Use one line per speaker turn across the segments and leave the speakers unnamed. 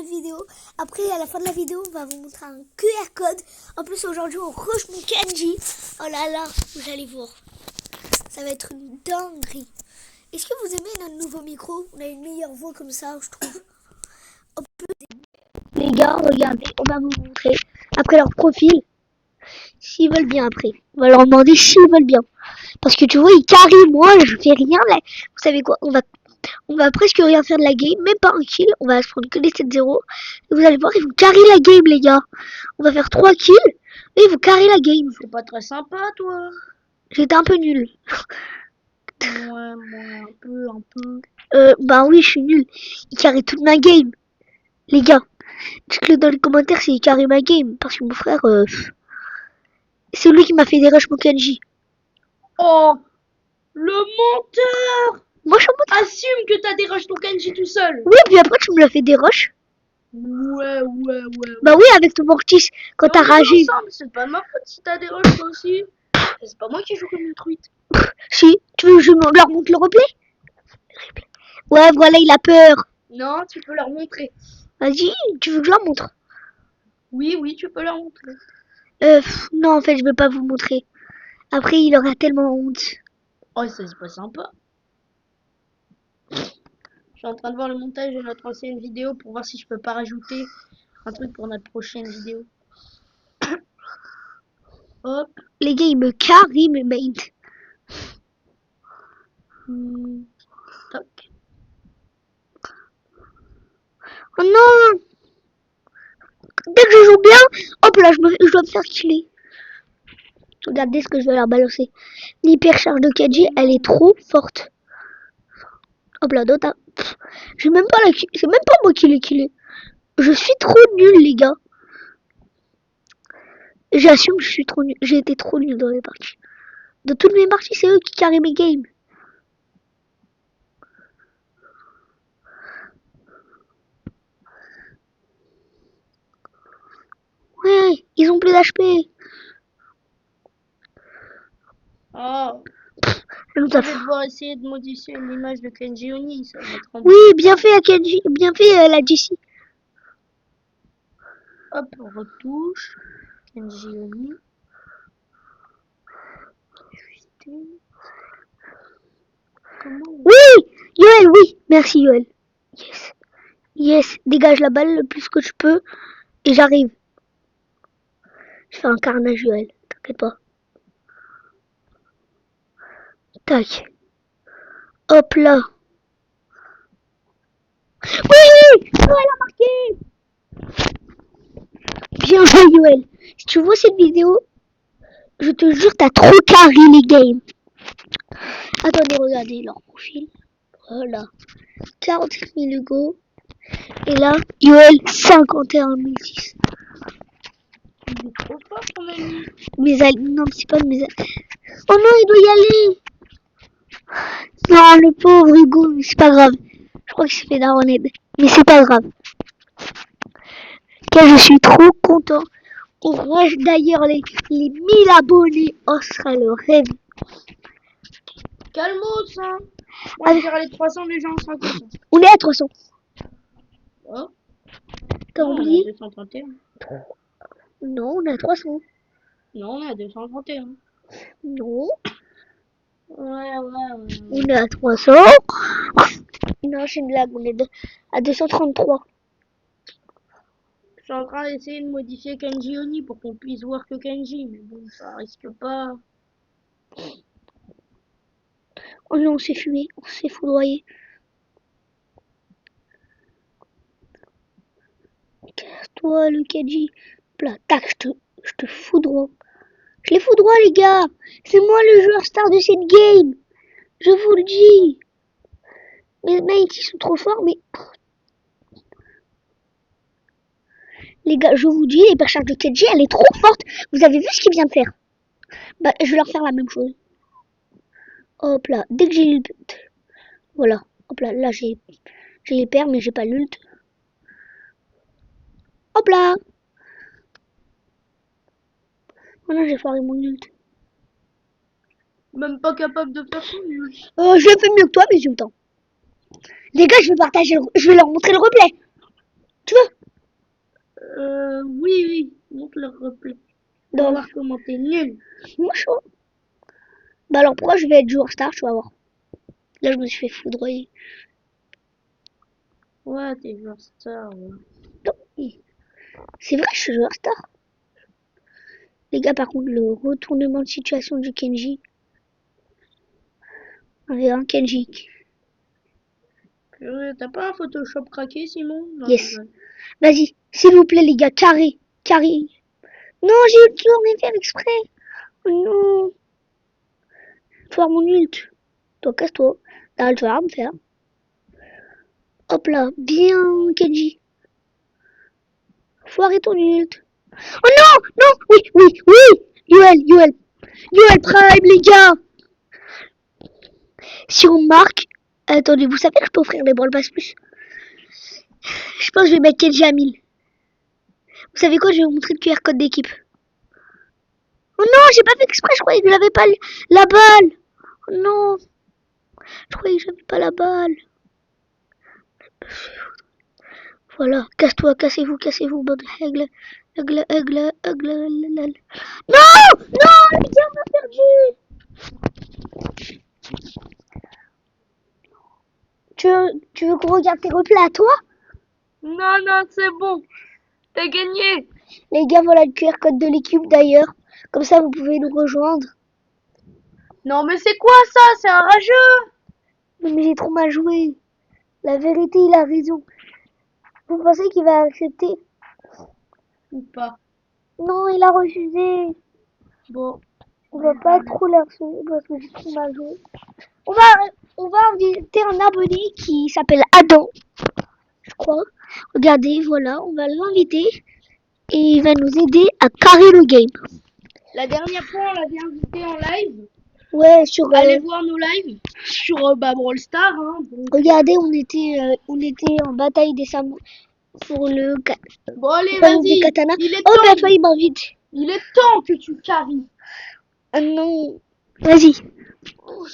notre vidéo. Après, à la fin de la vidéo, on va vous montrer un QR code. En plus, aujourd'hui, on rush mon Kenji. Oh là là, vous allez voir. Ça va être une dinguerie. Est-ce que vous aimez notre nouveau micro? On a une meilleure voix comme ça, je trouve. Les gars, regardez, on va vous montrer. Après leur profil, s'ils veulent bien après. On va leur demander s'ils veulent bien. Parce que tu vois, ils carrient, moi, je fais rien. Là. Vous savez quoi, on va presque rien faire de la game, même pas un kill. On va se prendre que des 7-0. Et vous allez voir, ils vont carrer la game, les gars. On va faire 3 kills. Et ils vont carrer la game.
C'est pas très sympa, toi.
J'étais un peu nul.
Ouais, un peu.
Bah oui, je suis nul. Ils carrent toute ma game. Les gars, dites-le dans les commentaires s'ils carrent ma game. Parce que mon frère, c'est lui qui m'a fait des rushs mon Kenji.
Oh, le menteur.
Moi, je suis en mode...
Assume que t'as dérogé ton Kenji tout seul.
Oui, puis après, tu me l'as fait des rushs.
Ouais.
Bah oui, avec ton Mortis, quand t'as ragé.
C'est pas de ma faute si t'as dérogé toi aussi. C'est pas moi qui joue comme une truite.
Si, tu veux que je leur montre le replay? Ouais, voilà, il a peur.
Non, tu peux leur montrer.
Vas-y, tu veux que je leur montre?
Oui, tu peux leur montrer.
Non, en fait, je vais pas vous montrer. Après, il aura tellement honte.
Oh, ça c'est pas sympa. Je suis en train de voir le montage de notre ancienne vidéo pour voir si je peux pas rajouter un truc pour notre prochaine vidéo. Hop.
Les gars, ils me carrent, mes mates.
Toc.
Oh non! Dès que je joue bien, hop là, je dois me faire killer. Regardez ce que je vais leur balancer. L'hypercharge de Kenji, elle est trop forte. Hop là, Dota. J'ai même pas la kill. C'est même pas moi qui l'ai killé. Je suis trop nul, les gars. J'assume que je suis trop nul. J'ai été trop nul dans les parties. Dans toutes mes parties, c'est eux qui carrent mes games. Ouais, ils ont plus d'HP.
Oh.
Je
Je vais devoir essayer de modifier l'image de Kenji Oni. Ça va être
oui, bien fait à Kenji. Bien fait la Jessie.
Hop, retouche. Kenji Oni.
Oui, Yoel, oui. Merci, Yoel. Yes. Yes, dégage la balle le plus que je peux. Et j'arrive. Je fais un carnage, Yoel. T'inquiète pas. Tac. Hop là. Oui, Yoel a marqué. Bien joué, Yoel. Si tu vois cette vidéo, je te jure, t'as trop carré les games. Attendez, regardez leur profil. Voilà. 47 000 Hugo. Et là, Yoel, 51 006.
Il est trop fort, ton ami.
Non, c'est pas de mes oh non, il doit y aller. Non, le pauvre Hugo, mais c'est pas grave. Je crois que c'est fait d'aroned. Mais c'est pas grave. Car je suis trop content. On rush d'ailleurs les 1000 abonnés. Oh, ce sera le rêve.
Calmos, hein. Moi, je dirais les 300, les gens sont contents.
On est à 300.
Oh.
T'as oublié?
231.
Non, on est à 300.
Non, on est à 231.
Non.
Ouais.
On est à 300. Non, c'est une blague. On est à 233.
Je suis en train d'essayer de modifier Kenji Oni pour qu'on puisse voir que Kenji. Mais bon, ça risque pas.
Oh non, on s'est fumé. On s'est foudroyé. Toi, le Kenji. Là, tac, je te foudroie. Je les foudroie, les gars. C'est moi le joueur star de cette game. Je vous le dis. Mes mates, ils sont trop forts, mais... Les gars, je vous dis, l'hypercharge de Kenji, elle est trop forte. Vous avez vu ce qu'il vient de faire? Bah, je vais leur faire la même chose. Hop là, dès que j'ai l'ult... Voilà. Hop là, là j'ai l'hyper, mais j'ai pas l'ult. Hop là. Maintenant, j'ai foiré mon ult.
Même pas capable de faire son ult.
Je fais mieux que toi, mais j'ai le temps. Les gars, je vais leur montrer le replay. Tu veux?
monte le replay. On va
Donc,
voir comment t'es nul.
moi, chaud. Bah alors, pourquoi je vais être joueur star, tu vas voir. Là, je me suis fait foudroyer.
Ouais, t'es joueur star, ouais.
Non, c'est vrai, je suis joueur star. Les gars, par contre, le retournement de situation du Kenji. On verra un Kenji.
T'as pas un Photoshop craqué, Simon? Non,
Yes.
je rigole.
Vas-y, s'il vous plaît, les gars, carré. Carré. Non, j'ai tourné faire exprès. Oh non. Faut faire mon ult. Toi, casse-toi. T'as le à me faire. Hop là, bien, Kenji. Faut arrêter ton ult. Oh non, non, oui, oui, oui. Yoel Prime, les gars. Si on marque, attendez, vous savez que je peux offrir les balles passe plus. Je pense que je vais mettre Kenji à 1000. Vous savez quoi, je vais vous montrer le QR code d'équipe. Oh non, j'ai pas fait exprès, je croyais que j'avais pas la balle. Oh non, je croyais que j'avais pas la balle. Voilà, casse-toi, cassez-vous, bande aigle. Non, les gars, on a perdu. Tu veux qu'on regarde tes replays à toi?
Non, non, c'est bon. T'as gagné.
Les gars, voilà le QR code de l'équipe d'ailleurs. Comme ça, vous pouvez nous rejoindre.
Non, mais c'est quoi ça? C'est un rageux.
Mais j'ai trop mal joué. La vérité, il a raison. Vous pensez qu'il va accepter?
Ou pas?
Non, il a refusé.
Bon.
On va pas trop l'harceler parce que j'ai trop mal joué. On va inviter un abonné qui s'appelle Adam, je crois. Regardez, voilà, on va l'inviter et il va nous aider à carrer le game.
La dernière fois, on l'avait invité en live.
Ouais, sur.
Allez voir nos lives sur Brawl Stars. Hein,
regardez, on était en bataille des samouraïs pour le.
Bon, allez,
des
vas-y.
katanas.
Il est
Oh,
temps.
bah, il m'invite.
Il est temps que tu carries.
Ah non. Vas-y. Oh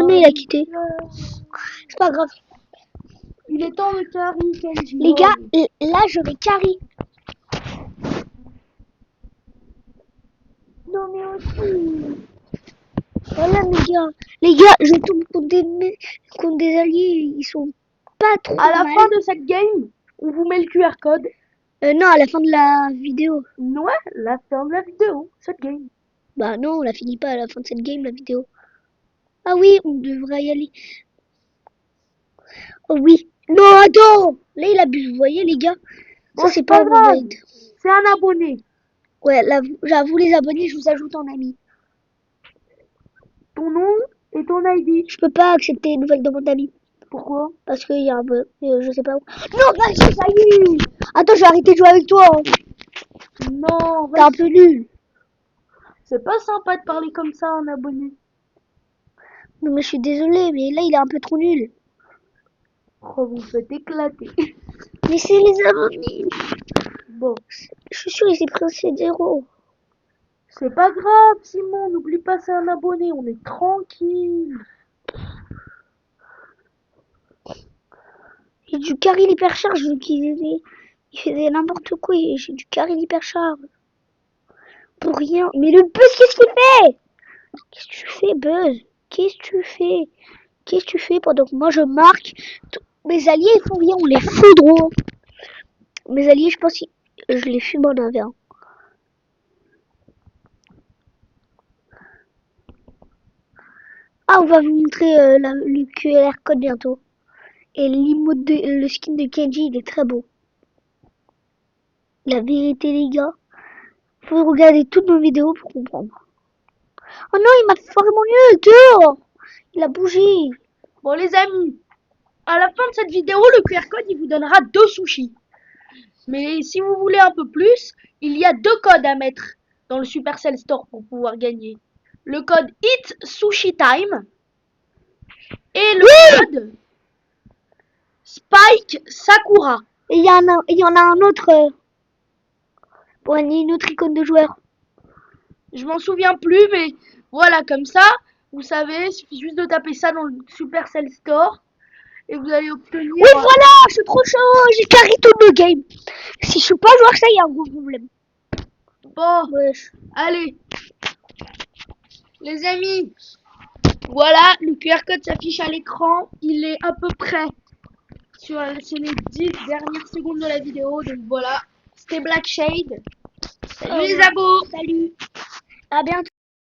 non, il a quitté. C'est pas grave.
Il est temps de carry, Kenji.
Les gars, là, je vais carry. Non, mais aussi. Voilà, les gars, je tombe contre des alliés, ils sont pas trop
À la
mal.
fin de cette game, on vous met le QR code.
Non, à la fin de la vidéo.
Ouais, la fin de la vidéo, cette game.
Bah non, on la finit pas à la fin de cette game, la vidéo. Ah oui, on devrait y aller. Oh oui. Non, attends. Là, il abuse, vous voyez, les gars.
Bon,
ça, c'est pas
grave.
un
C'est un abonné.
Ouais, là, j'avoue, les abonnés, je vous ajoute en ami.
Ton nom et ton ID.
Je peux pas accepter une nouvelle demande d'amis.
Pourquoi?
Parce qu'il y a un bug. Je sais pas où. Non, vas-y, ça y est. Attends, je vais arrêter de jouer avec toi. Hein.
Non,
t'es un peu nul.
C'est pas sympa de parler comme ça à un abonné.
Non, mais je suis désolée, mais là, il est un peu trop nul.
Oh, vous faites éclater.
Mais c'est les abonnés.
Bon.
Je suis sûr, il s'est pris un 0.
C'est pas grave, Simon. N'oublie pas, c'est un abonné. On est tranquille.
J'ai du carry l'hypercharge, il faisait n'importe quoi. J'ai du carry l'hypercharge. Pour rien. Mais le buzz, qu'est-ce qu'il fait? Qu'est-ce que tu fais, Buzz? Qu'est-ce que tu fais? Qu'est-ce que tu fais pendant que moi je marque? Mes alliés, ils font rien, on les foudre. Mes alliés, je pense que je les fume en un verre. Ah, on va vous montrer le QR code bientôt. Et le skin de Kenji, il est très beau. La vérité, les gars. Faut regarder toutes nos vidéos pour comprendre. Oh non, il m'a foiré mon nœud, dehors. Il a bougé.
Bon, les amis, à la fin de cette vidéo, le QR code, il vous donnera 2 sushis. Mais si vous voulez un peu plus, il y a 2 codes à mettre dans le Supercell Store pour pouvoir gagner. Le code Eat Sushi Time et le code Spike Sakura.
Et il y en a un autre pour gagner une autre icône de joueur.
Je m'en souviens plus, mais voilà, comme ça, vous savez, il suffit juste de taper ça dans le Supercell Store et vous allez obtenir...
Oui, voilà, je suis trop chaud, j'ai carré tout le game. Si je suis pas joueur, ça, il y a un gros problème.
pas.
Wesh.
Allez. Les amis. Voilà, le QR code s'affiche à l'écran. Il est à peu près sur les 10 dernières secondes de la vidéo. Donc voilà. C'était Black Shade. Salut les abos.
Salut. À bientôt.